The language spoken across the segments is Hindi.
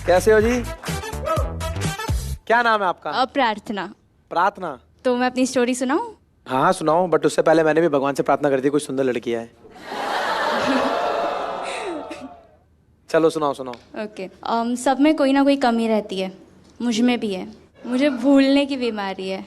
कैसे हो जी? क्या नाम है आपका? प्रार्थना। प्रार्थना। तो मैं अपनी स्टोरी सुनाऊं? हाँ सुनाओ, बट उससे पहले मैंने भी भगवान से प्रार्थना कर दी, कुछ सुंदर लड़की है। चलो सुनाओ सुनाओ। ओके। सब में कोई ना कोई कमी रहती है, मुझ में भी है। मुझे भूलने की बीमारी है।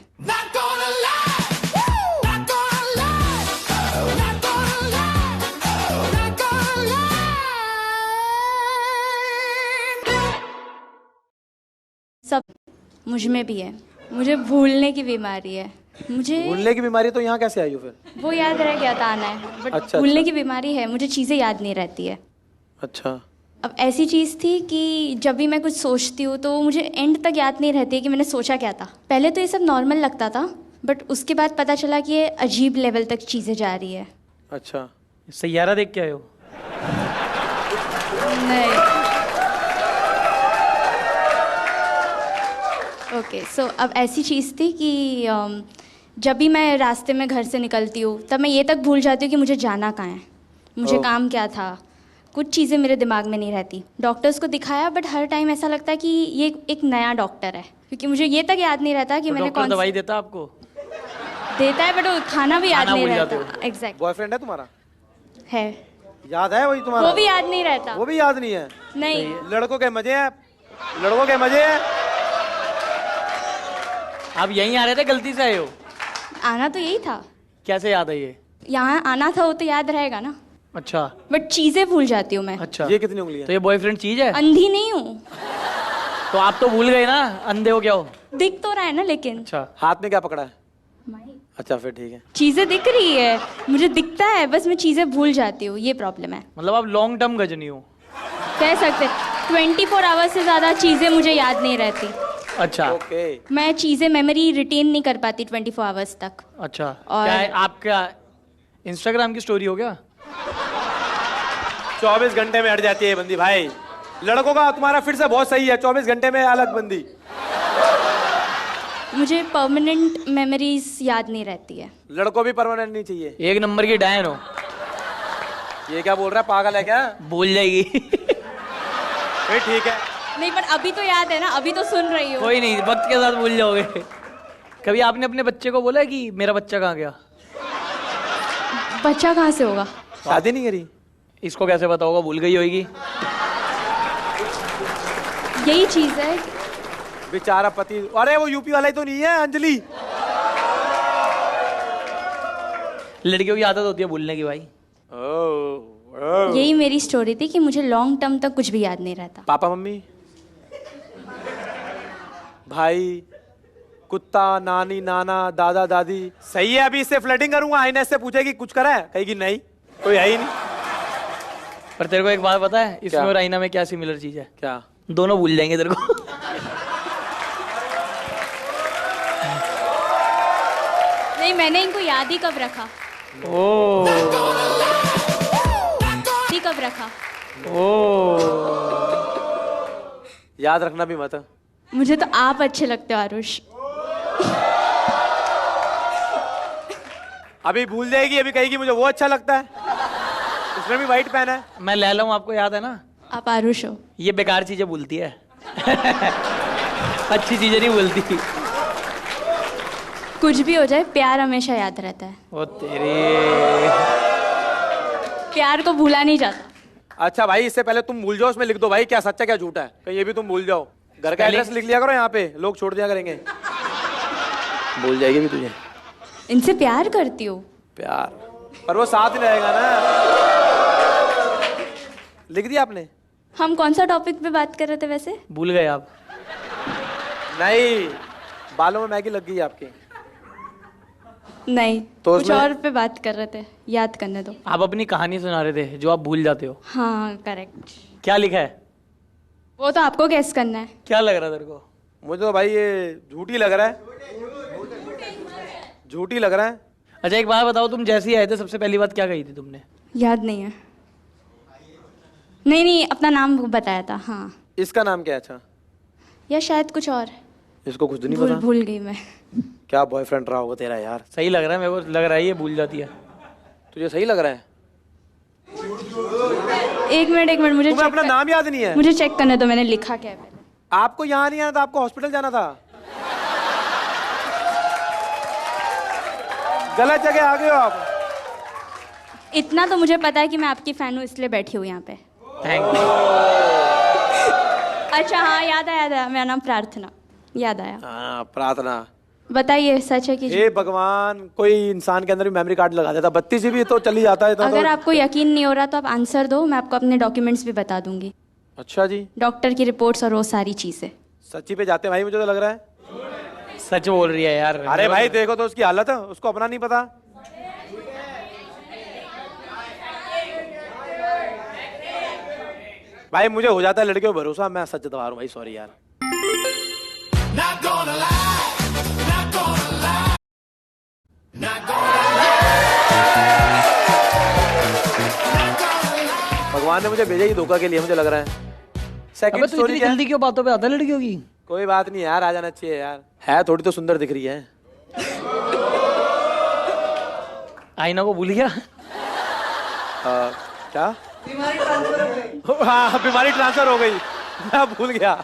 सब मुझ में भी है। मुझे भूलने की बीमारी है। मुझे भूलने की बीमारी तो यहाँ कैसे आई हो फिर? वो याद रह गया था, आना है, बट अच्छा, भूलने अच्छा। की बीमारी है। मुझे चीज़ें याद नहीं रहती है। अच्छा। अब ऐसी चीज़ थी कि जब भी मैं कुछ सोचती हूँ तो मुझे एंड तक याद नहीं रहती है कि मैंने सोचा क्या था। पहले तो ये सब नॉर्मल लगता था, बट उसके बाद पता चला कि ये अजीब लेवल तक चीज़ें जा रही है। अच्छा। सैयारा देख के आए हो? नहीं। ओके, सो अब ऐसी चीज़ थी कि जब भी मैं रास्ते में घर से निकलती हूँ तब मैं ये तक भूल जाती हूँ कि मुझे जाना कहाँ है, मुझे काम क्या था। कुछ चीज़ें मेरे दिमाग में नहीं रहती। डॉक्टर्स को दिखाया, बट हर टाइम ऐसा लगता है कि ये एक नया डॉक्टर है, क्योंकि मुझे ये तक याद नहीं रहता कि तो मैंने डॉक्टर दवाई देता आपको? देता है, बट वो खाना भी याद खाना नहीं भूल रहता। जाते एग्जैक्ट बॉयफ्रेंड है तुम्हारा? है। याद है वही तुम्हारा? वो भी याद नहीं रहता। वो भी याद नहीं है? नहीं। लड़कों के मजे हैं, लड़कों के मजे हैं। आप यहीं आ रहे थे, गलती से आए हो? आना तो यही था। कैसे याद है ये? यहाँ आना था, वो तो याद रहेगा ना। अच्छा। बट चीज़ें भूल जाती हूँ मैं। अच्छा, ये कितनी उंगली तो है? ये बॉयफ्रेंड चीज है? अंधी नहीं हूँ। तो आप तो भूल गए ना, अंधे हो क्या हो? दिख तो रहा है ना, लेकिन अच्छा। हाथ में क्या पकड़ा है? माइक। अच्छा फिर ठीक है। चीजें दिख रही है, मुझे दिखता है, बस मैं चीजें भूल जाती हूँ, ये प्रॉब्लम है। मतलब आप लॉन्ग टर्म गजनी हो? कह सकते 24 आवर्स से ज्यादा चीजें मुझे याद नहीं रहती। अच्छा। ओके। मैं चीजें मेमोरी रिटेन नहीं कर पाती 24 आवर्स तक। अच्छा। और- क्या है आपका इंस्टाग्राम की स्टोरी हो क्या? 24 घंटे में हट जाती है बंदी भाई। लड़कों का तुम्हारा फिर से बहुत सही है, 24 घंटे में अलग बंदी। मुझे परमानेंट मेमोरीज याद नहीं रहती है। लड़कों भी परमानेंट नहीं चाहिए। एक नंबर की डायन हो। ये क्या बोल रहा है, पागल है क्या? भूल जाएगी। फिर ठीक है। नहीं, पर अभी तो याद है ना, अभी तो सुन रही हो। कोई नहीं, वक्त के साथ भूल जाओगे। कभी आपने अपने बच्चे को बोला है कि मेरा बच्चा कहाँ गया? बच्चा कहाँ से होगा? शादी नहीं करी? इसको कैसे पता होगा, भूल गई होगी। यही चीज है। बेचारा पति। अरे वो यूपी वाला ही तो नहीं है, अंजलि? लड़कियों की आदत होती है भूलने की भाई। यही मेरी स्टोरी थी कि मुझे लॉन्ग टर्म तक कुछ भी याद नहीं रहता। पापा मम्मी भाई कुत्ता नानी नाना दादा दादी सही है। अभी इससे फ्लर्टिंग करूंगा, आईने से पूछेगी कुछ करा है, कहेगी नहीं, कोई है ही नहीं। पर तेरे को एक बात पता है, इसमें क्या? और आईना में क्या सिमिलर चीज है? क्या? दोनों भूल जाएंगे तेरे को। नहीं, मैंने इनको याद ही कब रखा? ओ ही कब रखा? ओ याद रखना भी मत। मुझे तो आप अच्छे लगते हो आरुष। अभी भूल जाएगी, अभी कहेगी मुझे वो अच्छा लगता है, उसने भी वाइट पहना है। मैं ले लूं, आपको याद है ना? आप आरुष हो। ये बेकार चीजें भूलती है। अच्छी चीजें नहीं भूलती। कुछ भी हो जाए, प्यार हमेशा याद रहता है। ओ तेरे। प्यार को भूला नहीं जाता। अच्छा भाई, इससे पहले तुम भूल जाओ, उसमें लिख दो भाई क्या सच्चा क्या झूठा है, कहीं ये भी तुम भूल जाओ। घर का एड्रेस लिख लिया करो, यहाँ पे लोग छोड़ दिया करेंगे। भूल जाएगी भी तुझे। इनसे प्यार करती हो? प्यार, पर वो साथ ही रहेगा ना। लिख दिया आपने? हम कौन सा टॉपिक पे बात कर रहे थे वैसे? भूल गए आप? नहीं, बालों में मैगी लग गई है आपके। नहीं, तो कुछ और पे बात कर रहे थे, याद करने दो। आप अपनी कहानी सुना रहे थे जो आप भूल जाते हो। हाँ करेक्ट। क्या लिखा है? वो तो आपको गेस करना है। क्या लग रहा है तेरे को? मुझे तो भाई ये झूठी लग रहा है, झूठी लग रहा है। अच्छा एक बात बताओ, तुम जैसे ही आए थे सबसे पहली बात क्या कही थी तुमने? याद नहीं है। नहीं, अपना नाम बताया था। हाँ। इसका नाम क्या है? अच्छा, या शायद कुछ और। इसको कुछ नहीं भूल पता। भूल गई मैं। क्या बॉयफ्रेंड रहा होगा तेरा यार। सही लग रहा है, मेरे को लग रहा है ये भूल जाती है। तुझे सही लग रहा है? एक मिनट मुझे तुम्हें अपना नाम याद नहीं है? मुझे चेक करने दो, मैंने लिखा क्या है पहले। आपको यहाँ नहीं आना था, आपको हॉस्पिटल जाना था। गलत जगह आ गए हो आप। इतना तो मुझे पता है कि मैं आपकी फैन हूँ, इसलिए बैठी हूँ यहाँ पे। Thank you. अच्छा हाँ, याद आया, मेरा नाम प्रार्थना, याद आया। हाँ, प्रार्थना। बताइए, सच है कि हे भगवान, कोई इंसान के अंदर भी मेमोरी कार्ड लगा देता, 32 जीबी तो चली जाता है। अगर आपको यकीन नहीं हो रहा तो आप आंसर दो, मैं आपको अपने डॉक्यूमेंट्स भी बता दूंगी। अच्छा जी। डॉक्टर की रिपोर्ट्स और वो सारी चीजें। सच्ची पे जाते हैं भाई, मुझे तो लग रहा है। सच बोल रही है यार। अरे भाई देखो तो उसकी हालत है, उसको अपना नहीं पता। भाई मुझे हो जाता है लड़कियों पर भरोसा, मैं सच बता रहा हूँ भाई, सॉरी यार। भगवान ने मुझे भेजा ही धोखा के लिए, मुझे लग रहा है। सेकंड तो इतनी जल्दी क्यों बातों पे आता है लड़कियों की? कोई बात नहीं यार, आ जाना चाहिए यार। है थोड़ी तो सुंदर दिख रही है। आईना को भूल गया? क्या? हाँ, बीमारी ट्रांसफर हो गई, मैं भूल गया।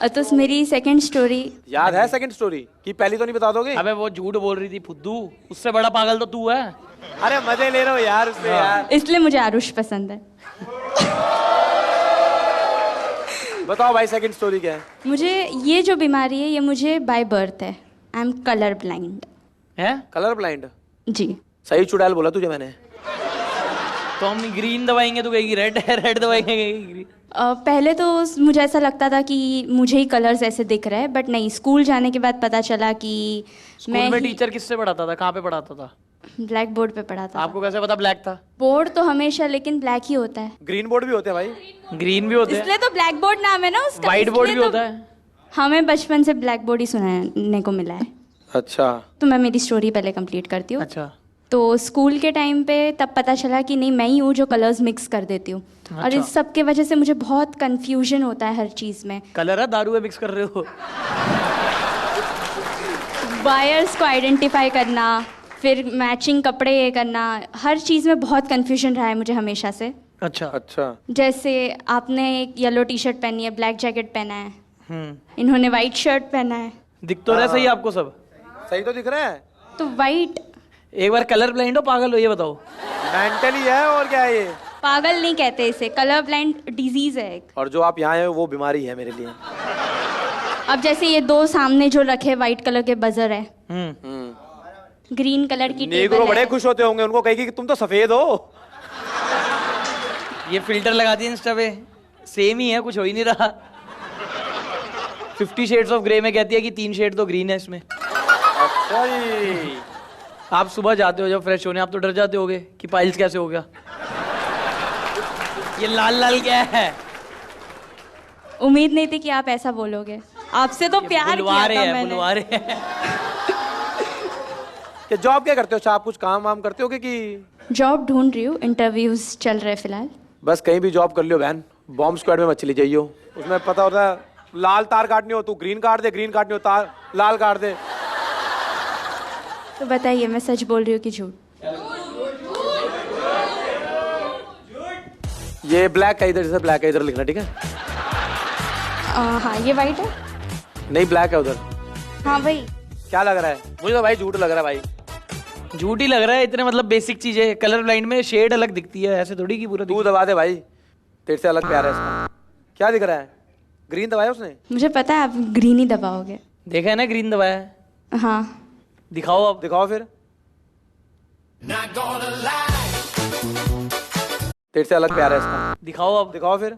तो मेरी सेकंड स्टोरी याद है? सेकंड स्टोरी की पहली तो नहीं बता दोगे? अबे वो झूठ बोल रही थी फुद्दू, उससे बड़ा पागल तो तू है। अरे मजे ले रहे हो यार उससे यार। इसलिए मुझे आरुष पसंद है। बताओ भाई सेकंड स्टोरी क्या है? मुझे ये जो बीमारी है ये मुझे बाय बर्थ है। I am colour blind. हैं? Colour blind? जी। सही चुड़ैल बोला तुझे मैंने। तो हम ग्रीन दवाएंगे तो कहेगी रेड है, रेड दवाएंगे कहेगी ग्रीन। पहले तो मुझे ऐसा लगता था कि मुझे ही कलर्स ऐसे दिख रहे हैं, बट नहीं, स्कूल जाने के बाद पता चला कि स्कूल में टीचर किससे पढ़ाता था, कहाँ पे पढ़ाता था? ब्लैक बोर्ड पे पढ़ा था। आपको कैसे पता ब्लैक था? बोर्ड तो हमेशा लेकिन ब्लैक ही होता है। ग्रीन बोर्ड भी होते हैं भाई। ग्रीन भी होते हैं, इसलिए तो ब्लैक बोर्ड नाम है ना उसका। व्हाइट बोर्ड भी इसलिए होता है। हमें बचपन से ब्लैक बोर्ड ही सुनाने को मिला है। अच्छा। तो मैं मेरी स्टोरी पहले कंप्लीट करती हूँ। अच्छा। तो स्कूल के टाइम पे तब पता चला कि नहीं, मैं ही हूँ जो कलर्स मिक्स कर देती हूँ। अच्छा। और इस सब के वजह से मुझे बहुत कंफ्यूजन होता है हर चीज़ में। कलर है, दारू है मिक्स कर रहे हो? वायर्स को आइडेंटिफाई करना, फिर मैचिंग कपड़े ये करना, हर चीज़ में बहुत कंफ्यूजन रहा है मुझे हमेशा से। अच्छा। अच्छा। जैसे आपने एक येलो टी शर्ट पहनी है, ब्लैक जैकेट पहना है, इन्होंने वाइट शर्ट पहना है। दिख तो रहा सही आपको सब? सही तो दिख रहा है। तो वाइट। एक बार कलर ब्लाइंड हो पागल हो ये बताओ? मेंटली है और क्या है ये? पागल नहीं कहते इसे, कलर ब्लाइंड डिजीज है एक। और जो आप यहाँ है वो बीमारी है मेरे लिए। अब जैसे ये दो सामने जो रखे वाइट कलर के बजर है, ग्रीन कलर की नेग्रो टेबल बड़े है। खुश होते होंगे, उनको कहेगी कि तुम तो सफेद हो। ये फिल्टर लगा दिया इंस्टा पे, सेम ही है, कुछ हो ही नहीं रहा। 50 शेड्स ऑफ ग्रे में कहती है कि 3 शेड तो ग्रीन है इसमें। अच्छा जी। आप सुबह जाते हो जब फ्रेश होने, आप तो डर जाते होगे कि पाइल्स कैसे हो गया, ये लाल लाल क्या है? उम्मीद नहीं थी कि आप ऐसा बोलोगे। आपसे तो प्यार किया था मैंने। बुलवा रहे हैं। ये जॉब क्या करते हो? अच्छा, आप कुछ काम वाम करते हो कि? जॉब ढूंढ रही हूँ, इंटरव्यूज चल रहे फिलहाल। बस कहीं भी जॉब कर लियो बहन, बॉम्ब स्क्वाड में मत चली जाइयो। उसमें पता होता है लाल तार काटनी हो, तू ग्रीन काट दे, ग्रीन काटनी हो तार लाल काट दे। तो बताइए, मैं सच बोल रही हूँ कि झूठ? ये ब्लैक है, इधर जैसे ब्लैक है इधर लिखना, ठीक है? हाँ, ये वाइट है। नहीं ब्लैक है उधर। हाँ वही। क्या लग रहा है? मुझे तो भाई झूठ लग रहा है भाई। झूठ ही लग रहा है, इतने मतलब बेसिक चीजें। कलर ब्लाइंड में शेड अलग दिखती है, ऐसे थोड़ी कि पूरा तू दबा दे भाई, तेरे से अलग प्यार है इसका। क्या दिख रहा है? ग्रीन दबाया उसने? मुझे पता है आप ग्रीन ही दबाओगे। देखा है ना, ग्रीन दबाया है। हाँ दिखाओ अब। दिखाओ फिर। तेरे से अलग प्यार है इसका। दिखाओ अब। दिखाओ फिर।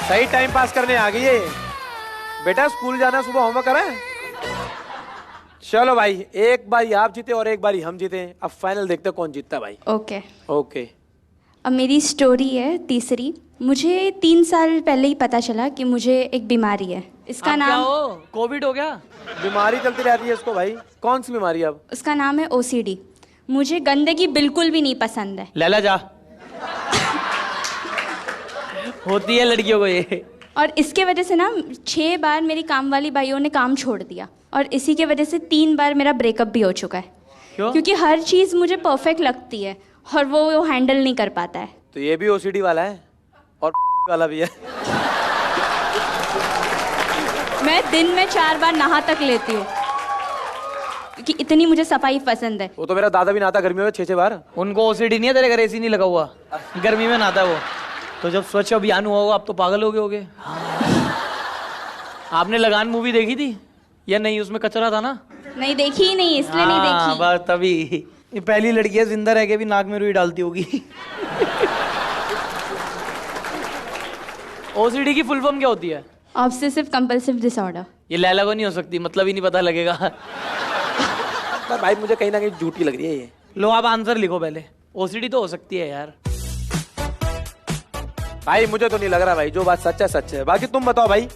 सही टाइम पास करने आ गई है बेटा। स्कूल जाना, सुबह होमवर्क करा है? चलो भाई, एक बारी आप जीते और एक बारी हम जीते। अब फाइनल देखते हैं कौन जीतता है भाई। ओके। ओके। अब मेरी स्टोरी है तीसरी। मुझे 3 साल पहले ही पता चला कि मुझे एक बीमारी है। इसका क्या नाम हो? कोविड हो गया? बीमारी चलती रहती है इसको भाई। कौन सी बीमारी है अब? उसका नाम है OCD। मुझे गंदगी बिल्कुल भी नहीं पसंद है। लैला जा। होती है लड़कियों को ये। और इसके वजह से ना 6 बार मेरी काम वाली भाइयों ने काम छोड़ दिया, और इसी के वजह से 3 बार मेरा ब्रेकअप भी हो चुका है। क्यों? क्योंकि हर चीज़ मुझे परफेक्ट लगती है और वो हैंडल नहीं कर पाता है। तो ये भी ओसीडी वाला है और वाला भी है। मैं दिन में 4 बार नहा तक लेती हूँ क्योंकि इतनी मुझे सफाई पसंद है। वो तो मेरा दादा भी नहाता गर्मियों में 6-6 बार। उनको ओसीडी नहीं है, तेरे घर एसी नहीं लगा हुआ, गर्मी में नहाता है वो। तो जब स्वच्छ अभियान हुआ होगा आप तो पागल हो गए होगे। आपने लगान मूवी देखी थी या नहीं? उसमें कचरा था ना? नहीं देखी ही नहीं, इसलिए नहीं देखी। बस तभी। ये पहली लड़की है जिंदा रह के भी नाक में रुई डालती होगी। ओसीडी की फुल फॉर्म क्या होती है? Obsessive compulsive disorder. ये लैला को नहीं हो सकती, मतलब ही नहीं पता लगेगा। पर भाई मुझे कहीं ना कहीं झूठी लग रही है ये। लो आप आंसर लिखो पहले। ओसीडी तो हो सकती है यार। भाई मुझे तो नहीं लग रहा भाई, जो बात सच है सच है। बाकी तुम बताओ भाई,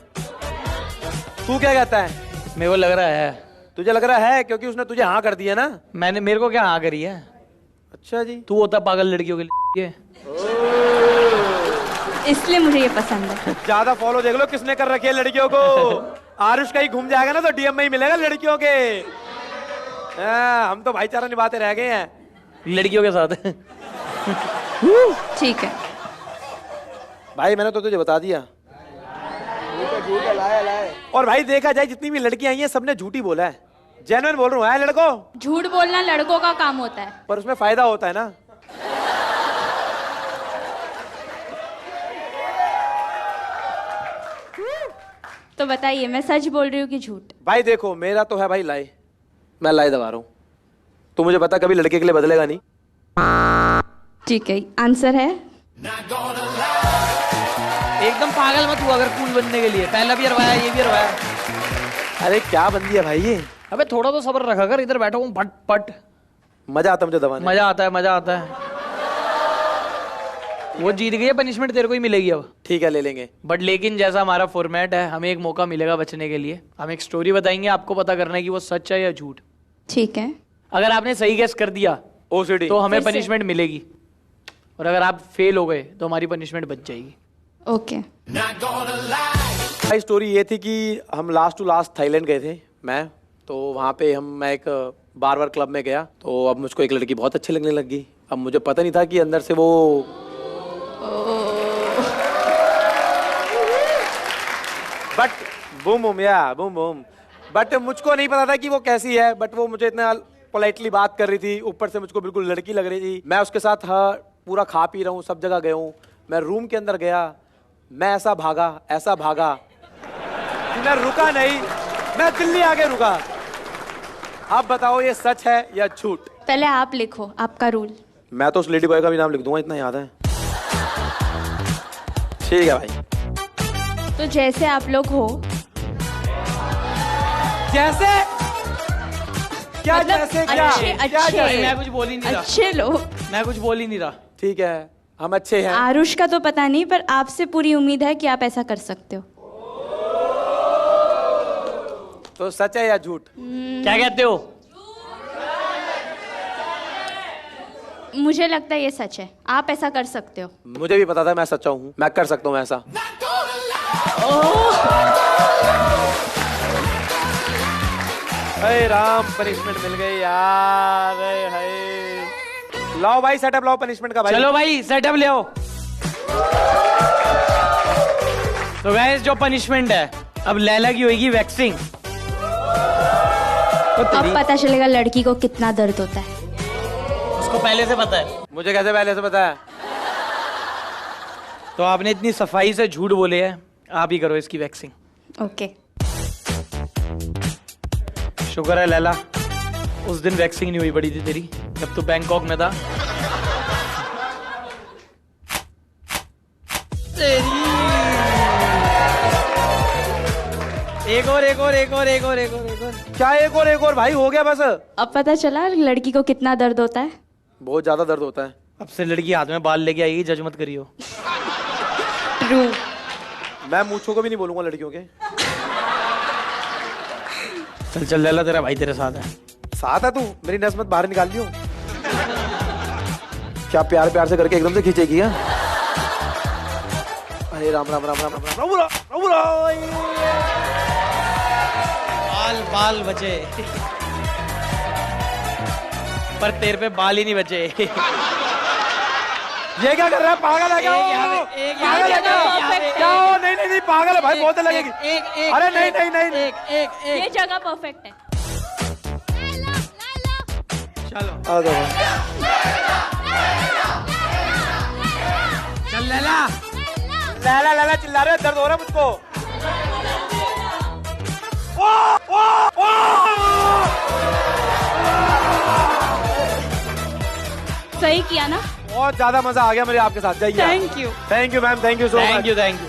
तू क्या कहता है? मेरे को लग रहा है। तुझे लग रहा है क्योंकि उसने तुझे हाँ कर दिया ना? मेरे को क्या हाँ करी है? अच्छा जी। तू होता पागल लड़कियों के लिए। इसलिए मुझे ये पसंद है। ज्यादा फॉलो देख लो किसने कर रखी है लड़कियों को। आरुष कहीं घूम जाएगा ना तो डीएम में ही मिलेगा लड़कियों के। हम तो भाईचारा निभाते रह गए हैं लड़कियों के साथ। ठीक है भाई, मैंने तो तुझे बता दिया। और भाई देखा जाए जितनी भी लड़कियां आई हैं सबने झूठी बोला है। जेन्युइन बोल रहा हूँ लड़कों। झूठ बोलना लड़कों का काम होता है, पर उसमें फायदा होता है ना। तो बताइए मैं सच बोल रही हूँ कि झूठ? भाई देखो मेरा तो है भाई लाई, मैं लाई दबा रहा हूँ। तो मुझे पता कभी लड़के के लिए बदलेगा नहीं। ठीक है, आंसर है एकदम पागल मत हुआ अगर कूल बनने के लिए। पहला भी हरवाया, ये भी हरवाया। अरे क्या बन दिया भाई ये। अबे थोड़ा तो सब्र रखा कर, इधर बैठा हूँ पट पट। मजा आता मुझे दबाने। मजा आता है, मजा आता है। वो जीत गई है, पनिशमेंट तेरे को ही मिलेगी अब। ठीक है ले लेंगे। बट लेकिन जैसा हमारा फॉर्मेट है, हमें एक मौका मिलेगा बचने के लिए। हम एक स्टोरी बताएंगे, आपको पता करना है कि वो सच है या झूठ। ठीक है। अगर आपने सही गेस कर दिया ओसीडी तो हमें फिर से? पनिशमेंट मिलेगी, और अगर आप फेल हो गए तो हमारी पनिशमेंट बच जाएगी। ओके। भाई स्टोरी ये थी कि हम लास्ट टू लास्ट थाईलैंड गए थे मैं। तो वहाँ पे मैं एक बार क्लब में गया। तो अब मुझको एक लड़की बहुत अच्छी लगने लगी। अब मुझे पता नहीं था कि अंदर से वो बट बूम बूम या बूम बूम। बट मुझको नहीं पता था कि वो कैसी है। बट वो मुझे इतना पोलाइटली बात कर रही थी, ऊपर से मुझको बिल्कुल लड़की लग रही थी। मैं उसके साथ पूरा खा पी रहा हूँ, सब जगह गया हूँ। मैं रूम के अंदर गया, मैं ऐसा भागा कि मैं रुका नहीं, मैं दिल्ली आके रुका। आप बताओ ये सच है या झूठ? पहले आप लिखो, आपका रूल। मैं तो उस लेडी बॉय का भी नाम लिख दूंगा, इतना याद है। ठीक है भाई। तो जैसे आप लोग हो, जैसे क्या मतलब जैसे क्या अच्छे क्या अच्छे जैसे? मैं कुछ बोल ही नहीं रहा। अच्छे लोग। मैं कुछ बोल ही नहीं रहा। ठीक है हम अच्छे हैं। आरुष का तो पता नहीं, पर आपसे पूरी उम्मीद है कि आप ऐसा कर सकते हो। तो सच है या झूठ? क्या कहते हो? मुझे लगता है ये सच है, आप ऐसा कर सकते हो। मुझे भी पता था मैं सच्चा हूँ, मैं कर सकता हूँ ऐसा। अरे राम, पनिशमेंट मिल गई यार। अरे हाय। लाओ भाई सेटअप लाओ पनिशमेंट का भाई। चलो भाई सेटअप ले आओ। तो गाइस जो पनिशमेंट है, अब लैला की होगी वैक्सिंग। अब पता चलेगा लड़की को कितना दर्द होता है। उसको पहले से पता है। मुझे कैसे पहले से पता है? तो आपने इतनी सफाई से झूठ बोले हैं, आप ही करो इसकी वैक्सिंग। ओके। शुक्र है लैला, उस दिन वैक्सिंग नहीं हुई पड़ी थी तेरी, जब तू बैंकॉक में था। एक और क्या एक और भाई हो गया बस। अब पता चला लड़की को कितना दर्द होता है। बहुत ज्यादा दर्द होता है। अब से लड़की हाथ में बाल लेके आएगी, जज मत करियो। ट्रू। मैं मूंछों को भी नहीं बोलूंगा लड़कियों के। चल लैला, तेरा भाई तेरे साथ है। साथ है तू, मेरी नस मत बाहर निकाल लियो। क्या प्यार प्यार से करके एकदम से खींचेगी? हाँ अरे राम राम राम राम राम राम राम राम राम। बाल बचे। पर तेरे पे बाल ही नहीं बचे। ये क्या कर रहा है, पागल है क्या? एक यहाँ पे, एक यहाँ पागल है पे, क्या? एक यहाँ पे, क्या हो? नहीं नहीं नहीं, पागल है भाई, बहुत लगेगी। एक अरे नहीं नहीं नहीं, ये जगह परफेक्ट है। चलो आ जाओ। चल लैला। लैला लैला चिल्ला रहे, दर्द हो रहा है मुझको। सही किया ना? बहुत ज्यादा मजा आ गया मुझे आपके साथ। जाइए। Thank you. Thank you ma'am, thank you so much. Thank you.